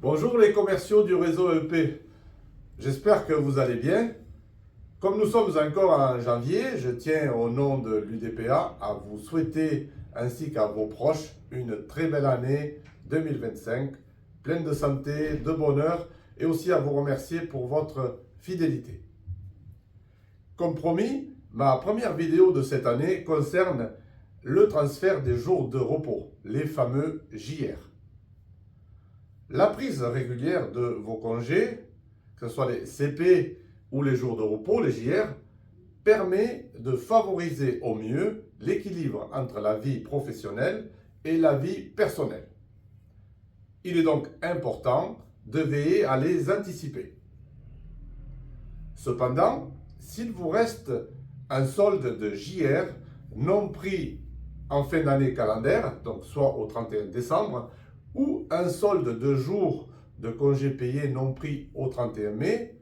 Bonjour les commerciaux du réseau EP, j'espère que vous allez bien. Comme nous sommes encore en janvier, je tiens au nom de l'UDPA à vous souhaiter ainsi qu'à vos proches une très belle année 2025, pleine de santé, de bonheur et aussi à vous remercier pour votre fidélité. Comme promis, ma première vidéo de cette année concerne le transfert des jours de repos, les fameux JR. La prise régulière de vos congés, que ce soit les CP ou les jours de repos, les JR, permet de favoriser au mieux l'équilibre entre la vie professionnelle et la vie personnelle. Il est donc important de veiller à les anticiper. Cependant, s'il vous reste un solde de JR non pris en fin d'année calendaire, donc soit au 31 décembre, ou un solde de jours de congés payés non pris au 31 mai,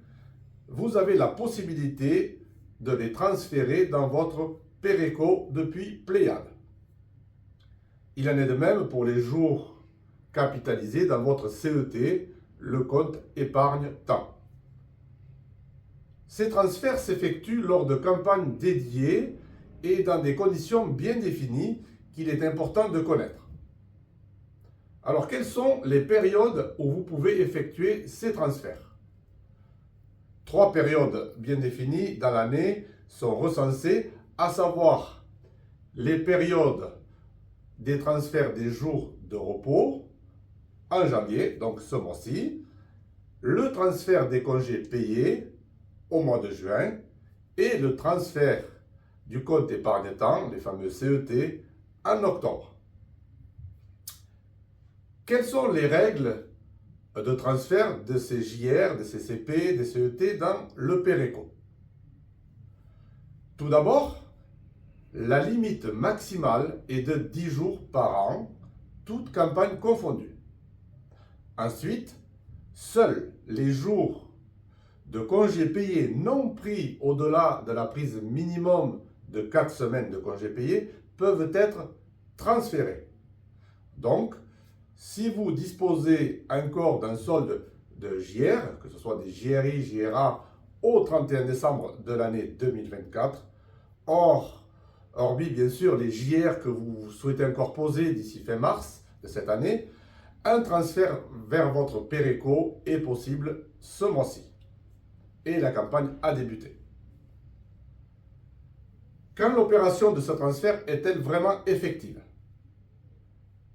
vous avez la possibilité de les transférer dans votre Péréco depuis Pléiade. Il en est de même pour les jours capitalisés dans votre CET, le compte épargne-temps. Ces transferts s'effectuent lors de campagnes dédiées et dans des conditions bien définies qu'il est important de connaître. Alors, quelles sont les périodes où vous pouvez effectuer ces transferts? 3 périodes bien définies dans l'année sont recensées, à savoir les périodes des transferts des jours de repos en janvier, donc ce mois-ci, le transfert des congés payés au mois de juin et le transfert du compte épargne-temps, les fameux CET, en octobre. Quelles sont les règles de transfert de ces JR, de ces CP, des CET dans le Péréco? Tout d'abord, la limite maximale est de 10 jours par an, toutes campagnes confondues. Ensuite, seuls les jours de congés payés non pris au-delà de la prise minimum de 4 semaines de congés payés peuvent être transférés. Donc, si vous disposez encore d'un solde de JR, que ce soit des JRI, JRA, au 31 décembre de l'année 2024, hormis bien sûr les JR que vous souhaitez encore poser d'ici fin mars de cette année, un transfert vers votre Péréco est possible ce mois-ci. Et la campagne a débuté. Quand l'opération de ce transfert est-elle vraiment effective?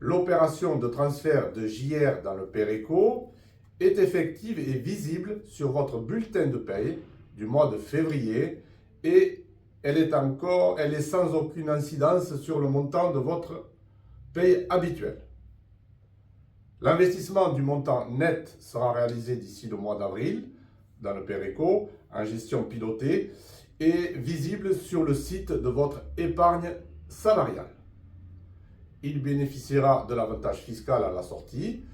L'opération de transfert de JR dans le Péréco est effective et visible sur votre bulletin de paye du mois de février et elle est sans aucune incidence sur le montant de votre paye habituelle. L'investissement du montant net sera réalisé d'ici le mois d'avril dans le Péréco en gestion pilotée et visible sur le site de votre épargne salariale. Il bénéficiera de l'avantage fiscal à la sortie,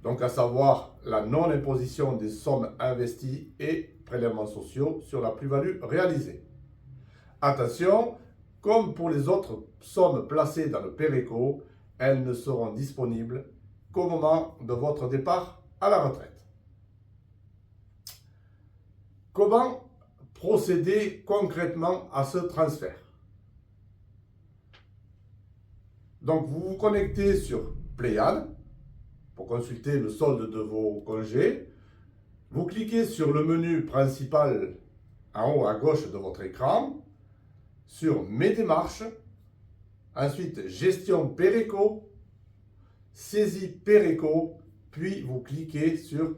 donc à savoir la non-imposition des sommes investies et prélèvements sociaux sur la plus-value réalisée. Attention, comme pour les autres sommes placées dans le Péréco, elles ne seront disponibles qu'au moment de votre départ à la retraite. Comment procéder concrètement à ce transfert? Donc, vous vous connectez sur Pléiade pour consulter le solde de vos congés. Vous cliquez sur le menu principal en haut à gauche de votre écran, sur Mes démarches, ensuite Gestion Péréco, Saisie Péréco, puis vous cliquez sur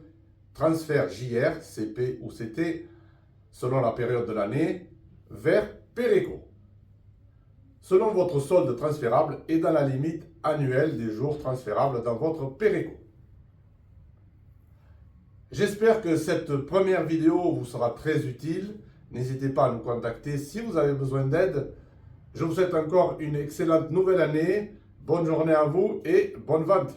Transfert JR, CP ou CT, selon la période de l'année, vers Péréco, selon votre solde transférable et dans la limite annuelle des jours transférables dans votre Péréco. J'espère que cette première vidéo vous sera très utile. N'hésitez pas à nous contacter si vous avez besoin d'aide. Je vous souhaite encore une excellente nouvelle année. Bonne journée à vous et bonne vente.